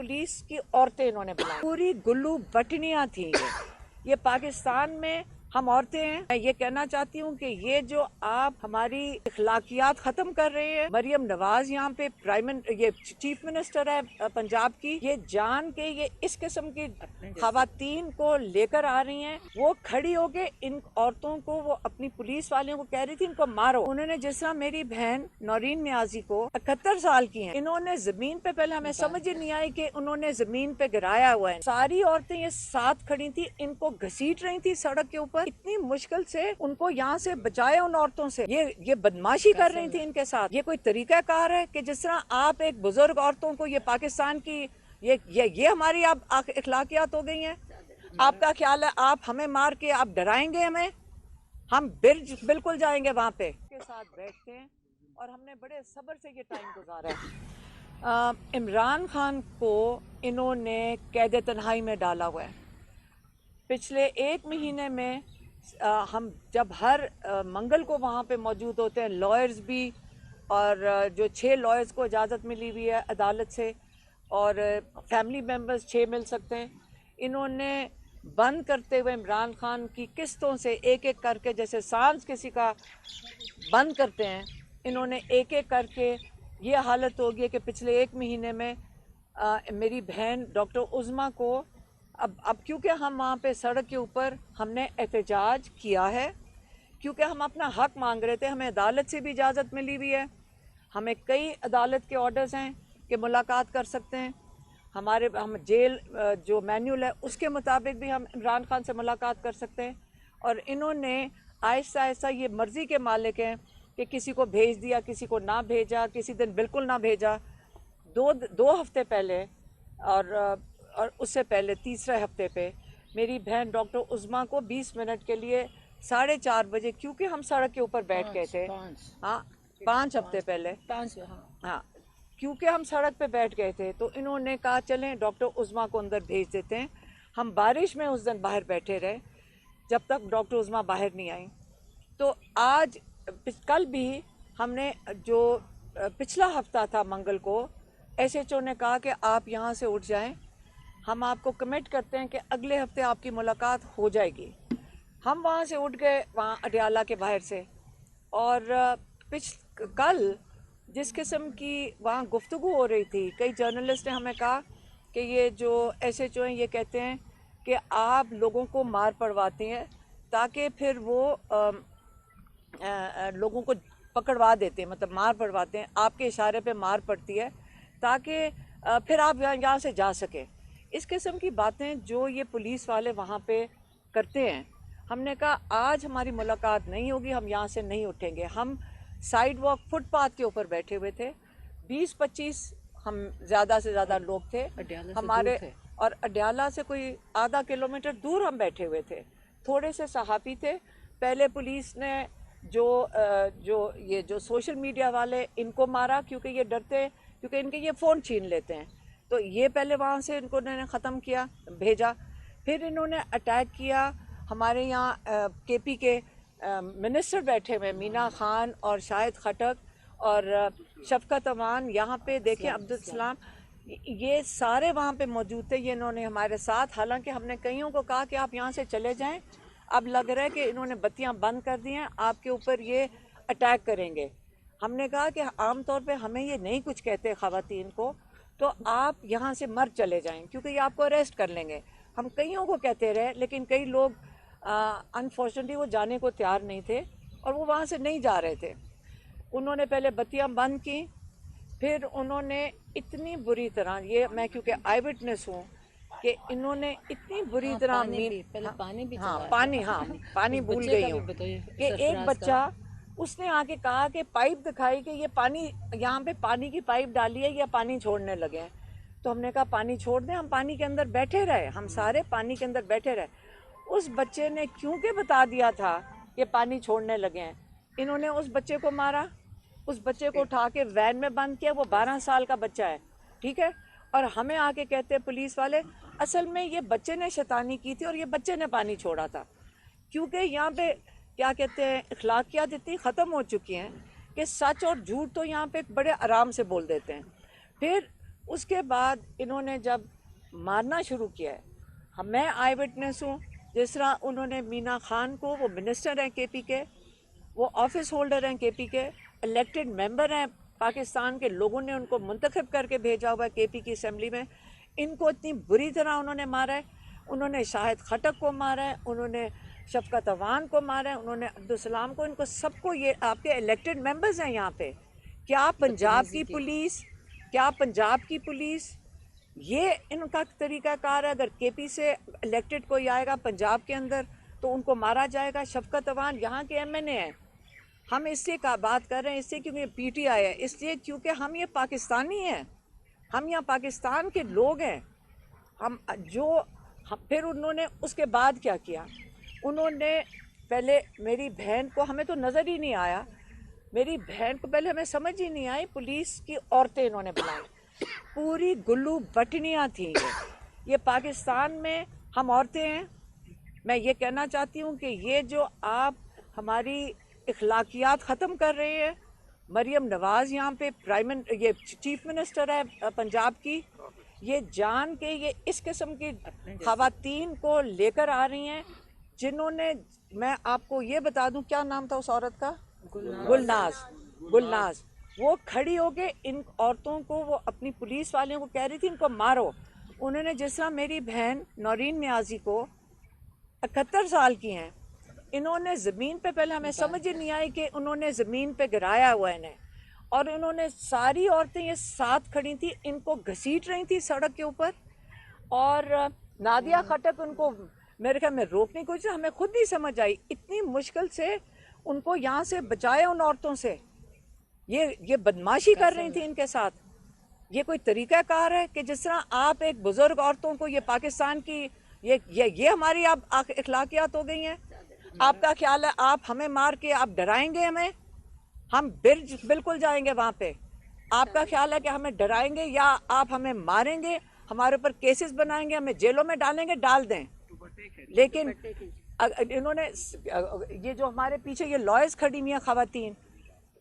Police की औरतें इन्होंने बुलाई, पूरी गुल्लू बटनियां थी। ये पाकिस्तान में हम औरतें हैं। मैं ये कहना चाहती हूँ कि ये जो आप हमारी इखलाकियात ख़त्म कर रहे हैं, मरियम नवाज यहाँ पे ये चीफ मिनिस्टर है पंजाब की, ये जान के ये इस किस्म की खवातीन को लेकर आ रही हैं। वो खड़ी होके इन औरतों को, वो अपनी पुलिस वालों को कह रही थी इनको मारो। उन्होंने जिस तरह मेरी बहन नौरीन नियाजी को 71 साल की हैं, इन्होंने जमीन पे, पहले हमें समझ ही नहीं आई कि उन्होंने जमीन पे गिराया हुआ है। सारी औरतें ये साथ खड़ी थी, इनको घसीट रही थी सड़क के ऊपर, इतनी मुश्किल से उनको यहाँ से बचाया उन औरतों से। ये बदमाशी कर रही थी इनके साथ। ये कोई तरीका कार है कि जिस तरह आप एक बुजुर्ग औरतों को, ये पाकिस्तान की ये हमारी आप इखलाकियात हो गई हैं। आपका ख्याल है आप हमें मार के आप डराएंगे हमें? हम बिल्कुल जाएंगे वहाँ पे के साथ बैठते हैं। और हमने बड़े सब्र से ये टाइम गुजारा है। इमरान खान को इन्होंने कैद तन्हाई में डाला हुआ है। पिछले 1 महीने में हम जब हर मंगल को वहाँ पे मौजूद होते हैं, लॉयर्स भी, और जो 6 लॉयर्स को इजाज़त मिली हुई है अदालत से, और फैमिली मेम्बर्स 6 मिल सकते हैं। इन्होंने बंद करते हुए इमरान खान की किस्तों से एक एक करके, जैसे सांस किसी का बंद करते हैं, इन्होंने एक एक करके ये हालत हो गई कि पिछले 1 महीने में मेरी बहन डॉक्टर उज़मा को, अब क्योंकि हम वहाँ पे सड़क के ऊपर हमने एहतजाज किया है, क्योंकि हम अपना हक मांग रहे थे। हमें अदालत से भी इजाज़त मिली हुई है, हमें कई अदालत के ऑर्डर्स हैं कि मुलाकात कर सकते हैं। हम जेल जो मैन्यूल है उसके मुताबिक भी हम इमरान खान से मुलाकात कर सकते हैं। और इन्होंने आहिस्ता आहिस्ता, ये मर्ज़ी के मालिक हैं कि किसी को भेज दिया, किसी को ना भेजा, किसी दिन बिल्कुल ना भेजा। दो हफ्ते पहले और उससे पहले तीसरे हफ्ते पे मेरी बहन डॉक्टर उज़मा को 20 मिनट के लिए 4:30 बजे, क्योंकि हम सड़क के ऊपर बैठ गए थे, हाँ 5 हफ्ते पहले, हाँ क्योंकि हम सड़क पे बैठ गए थे, तो इन्होंने कहा चलें डॉक्टर उज़मा को अंदर भेज देते हैं। हम बारिश में उस दिन बाहर बैठे रहे जब तक डॉक्टर उज़मा बाहर नहीं आई। तो आज कल भी हमने, जो पिछला हफ्ता था मंगल को, SHO ने कहा कि आप यहाँ से उठ जाएं, हम आपको कमिट करते हैं कि अगले हफ्ते आपकी मुलाकात हो जाएगी। हम वहाँ से उठ गए, वहाँ अडयाला के बाहर से, और कल जिस किस्म की वहाँ गुफ्तगू हो रही थी, कई जर्नलिस्ट ने हमें कहा कि ये जो SHO हैं ये कहते हैं कि आप लोगों को मार पड़वाते हैं ताकि फिर वो लोगों को पकड़वा देते हैं, मतलब मार पड़वाते हैं, आपके इशारे पे मार पड़ती है ताकि फिर आप यहाँ से जा सकें। इस किस्म की बातें जो ये पुलिस वाले वहाँ पे करते हैं। हमने कहा आज हमारी मुलाकात नहीं होगी, हम यहाँ से नहीं उठेंगे। हम साइड वॉक, फुटपाथ के ऊपर बैठे हुए थे, 20-25 हम ज़्यादा से ज़्यादा लोग थे हमारे, और अडयाला से कोई आधा किलोमीटर दूर हम बैठे हुए थे। थोड़े से सहाफ़ी थे। पहले पुलिस ने जो सोशल मीडिया वाले, इनको मारा क्योंकि ये डरते हैं, क्योंकि इनके ये फ़ोन छीन लेते हैं, तो ये पहले वहाँ से इनको इन्होंने ख़त्म किया, भेजा। फिर इन्होंने अटैक किया हमारे यहाँ KP के मिनिस्टर बैठे हुए, मीना खान और शाहिद खटक और शफकत अमान, यहाँ पे देखें अब्दुल सलाम, ये सारे वहाँ पे मौजूद थे। ये इन्होंने हमारे साथ, हालांकि हमने कईयों को कहा कि आप यहाँ से चले जाएं, अब लग रहा है कि इन्होंने बत्तियाँ बंद कर दी हैं, आपके ऊपर ये अटैक करेंगे। हमने कहा कि आम तौर पे हमें ये नहीं कुछ कहते ख़वातीन को, तो आप यहाँ से मर चले जाएं क्योंकि ये आपको अरेस्ट कर लेंगे। हम कईयों को कहते रहे, लेकिन कई लोग अनफॉर्चुनेटली वो जाने को तैयार नहीं थे और वो वहाँ से नहीं जा रहे थे। उन्होंने पहले बत्तियाँ बंद की, फिर उन्होंने इतनी बुरी तरह, ये मैं क्योंकि आई विटनेस हूँ, कि इन्होंने इतनी बुरी तरह पानी भूल गई हूँ कि एक बच्चा, उसने आके कहा कि पाइप दिखाई कि ये पानी, यहाँ पे पानी की पाइप डाली है या पानी छोड़ने लगे हैं। तो हमने कहा पानी छोड़ दें, हम पानी के अंदर बैठे रहे, हम सारे पानी के अंदर बैठे रहे। उस बच्चे ने क्योंकि बता दिया था कि पानी छोड़ने लगे हैं, इन्होंने उस बच्चे को मारा, उस बच्चे को उठा के वैन में बंद किया। वो 12 साल का बच्चा है, ठीक है। और हमें आके कहते हैं पुलिस वाले, असल में ये बच्चे ने शैतानी की थी और ये बच्चे ने पानी छोड़ा था, क्योंकि यहाँ पे क्या कहते हैं, अखलाकियात इतनी ख़त्म हो चुकी हैं कि सच और झूठ तो यहाँ पे बड़े आराम से बोल देते हैं। फिर اس کے بعد انہوں نے جب مارنا شروع کیا ہے، میں آئی وٹنس ہوں، جس طرح انہوں نے مینا خان کو، وہ منسٹر ہیں کے پی کے، وہ آفس ہولڈر ہیں کے پی کے، الیکٹڈ ممبر ہیں، پاکستان کے لوگوں نے ان کو منتخب کر کے بھیجا ہوا ہے کے پی کی اسمبلی میں، ان کو اتنی بری طرح انہوں نے مارا ہے. انہوں نے شاہد خٹک کو مارا ہے، انہوں نے شفقت اوان کو مارا ہے، انہوں نے عبدالسلام کو، ان کو سب کو. یہ آپ کے الیکٹڈ ممبرز ہیں یہاں پہ. کیا پنجاب کی پولیس یہ ان کا طریقہ کار ہے؟ اگر کے پی سے الیکٹڈ کوئی آئے گا پنجاب کے اندر تو ان کو مارا جائے گا. شفقت اوان یہاں کے ایم این اے ہیں. ہم اس سے بات کر رہے ہیں اس سے کیونکہ پی ٹی آئی ہے، اس لیے کیونکہ ہم یہ پاکستانی ہیں، ہم یہاں پاکستان کے لوگ ہیں. پھر انہوں نے اس کے بعد کیا کیا؟ انہوں نے پہلے میری بہن کو، ہمیں تو نظر ہی نہیں آیا، میری بہن کو پہلے ہمیں سمجھ ہی نہیں آئی، پولیس کی عورتیں انہوں نے بلائیں. پوری گلو بٹنیاں تھیں. یہ پاکستان میں ہم عورتیں ہیں. میں یہ کہنا چاہتی ہوں کہ یہ جو آپ ہماری اخلاقیات ختم کر رہے ہیں. مریم نواز یہاں پہ یہ چیف منسٹر ہے پنجاب کی، یہ جان کے یہ اس قسم کی خواتین کو لے کر آ رہی ہیں جنہوں نے، میں آپ کو یہ بتا دوں کیا نام تھا اس عورت کا، گلناز. وہ کھڑی ہو کے ان عورتوں کو، وہ اپنی پولیس والوں کو کہہ رہی تھی ان کو مارو. انہوں نے جس طرح میری بہن نورین نیازی کو 71 سال کی ہیں، انہوں نے زمین پہ، پہلے ہمیں سمجھ ہی نہیں آئی کہ انہوں نے زمین پہ گرایا ہوا ہے انہیں، اور انہوں نے ساری عورتیں یہ ساتھ کھڑی تھیں، ان کو گھسیٹ رہی تھی سڑک کے اوپر. اور نادیہ خٹک ان کو میرے خیال میں روکنے کی کوشش، ہمیں خود نہیں سمجھ آئی، اتنی مشکل سے ان کو یہاں سے بچایا ان عورتوں سے. یہ بدماشی کر رہی تھی ان کے ساتھ. یہ کوئی طریقہ کار ہے کہ جس طرح آپ ایک بزرگ عورتوں کو، یہ پاکستان کی یہ ہماری آپ اخلاقیات ہو گئی ہیں؟ آپ کا خیال ہے آپ ہمیں مار کے آپ ڈرائیں گے ہمیں؟ ہم بالکل جائیں گے وہاں پہ. آپ کا خیال ہے کہ ہمیں ڈرائیں گے یا آپ ہمیں ماریں گے، ہمارے اوپر کیسز بنائیں گے، ہمیں جیلوں میں ڈالیں گے؟ ڈال دیں. لیکن انہوں نے یہ جو ہمارے پیچھے یہ لائرز کھڑی ہوئی ہیں خواتین،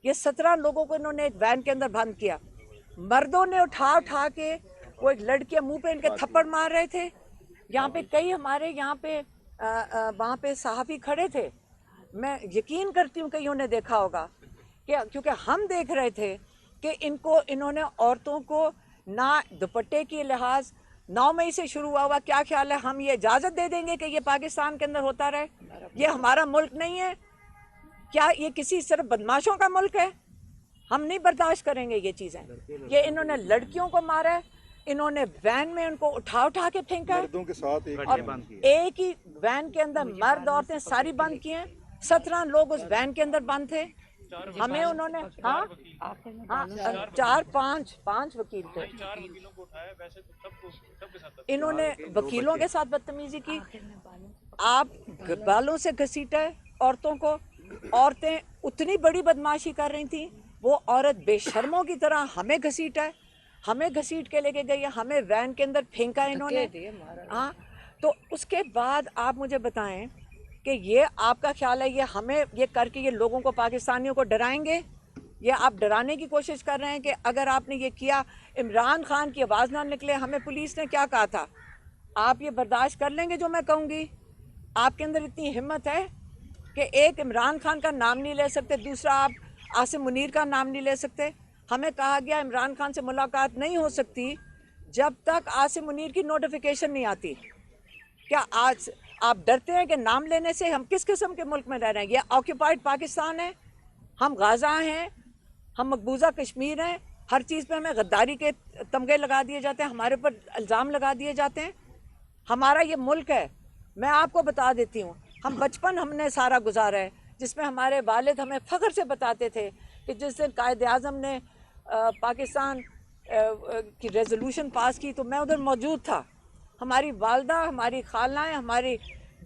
یہ 17 لوگوں کو انہوں نے ایک وین کے اندر بند کیا. مردوں نے اٹھا کے، وہ ایک لڑکیاں منہ پہ ان کے تھپڑ مار رہے تھے. یہاں پہ کئی ہمارے یہاں پہ وہاں پہ صحافی کھڑے تھے، میں یقین کرتی ہوں کہ انہوں نے دیکھا ہوگا کہ کیونکہ ہم دیکھ رہے تھے کہ انہوں نے عورتوں کو نہ دوپٹے کی لحاظ 9 مئی سے شروع ہوا. کیا خیال ہے ہم یہ اجازت دے دیں گے کہ یہ پاکستان کے اندر ہوتا رہے؟ یہ ہمارا ملک نہیں ہے کیا؟ یہ کسی صرف بدماشوں کا ملک ہے؟ ہم نہیں برداشت کریں گے یہ چیزیں. یہ انہوں نے لڑکیوں کو مارا ہے، انہوں نے وین میں ان کو اٹھا کے پھینکا ہے، اور ایک ہی وین کے اندر مرد عورتیں ساری بند کی ہیں. 17 لوگ اس وین کے اندر بند تھے. ہمیں انہوں نے 5 وکیل تھے. انہوں نے وکیلوں کے ساتھ بدتمیزی کی. آپ بالوں سے گھسیٹا ہے عورتوں کو. عورتیں اتنی بڑی بدماشی کر رہی تھیں، وہ عورت بے شرموں کی طرح ہمیں گھسیٹا ہے، ہمیں گھسیٹ کے لے کے گئی ہے، ہمیں وین کے اندر پھینکا انہوں نے. ہاں، تو اس کے بعد آپ مجھے بتائیں کہ یہ آپ کا خیال ہے یہ ہمیں یہ کر کے یہ لوگوں کو، پاکستانیوں کو ڈرائیں گے؟ یہ آپ ڈرانے کی کوشش کر رہے ہیں کہ اگر آپ نے یہ کیا، عمران خان کی آواز نہ نکلے. ہمیں پولیس نے کیا کہا تھا؟ آپ یہ برداشت کر لیں گے جو میں کہوں گی؟ آپ کے اندر اتنی ہمت ہے کہ ایک عمران خان کا نام نہیں لے سکتے، دوسرا آپ عاصم منیر کا نام نہیں لے سکتے. ہمیں کہا گیا عمران خان سے ملاقات نہیں ہو سکتی جب تک عاصم منیر کی نوٹیفیکیشن نہیں آتی. کیا آج آپ ڈرتے ہیں کہ نام لینے سے؟ ہم کس قسم کے ملک میں رہ رہے ہیں؟ یہ آکوپائڈ پاکستان ہے، ہم غازہ ہیں، ہم مقبوضہ کشمیر ہیں. ہر چیز پہ ہمیں غداری کے تمغے لگا دیے جاتے ہیں، ہمارے اوپر الزام لگا دیے جاتے ہیں. ہمارا یہ ملک ہے. میں آپ کو بتا دیتی ہوں، ہم بچپن ہم نے سارا گزارا ہے جس میں ہمارے والد ہمیں فخر سے بتاتے تھے کہ جس دن قائد اعظم نے پاکستان کی ریزولوشن پاس کی تو میں ادھر موجود تھا. ہماری والدہ، ہماری خالائیں، ہماری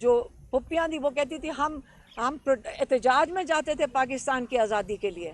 جو پھپھیاں تھیں وہ کہتی تھی ہم احتجاج میں جاتے تھے پاکستان کی آزادی کے لیے.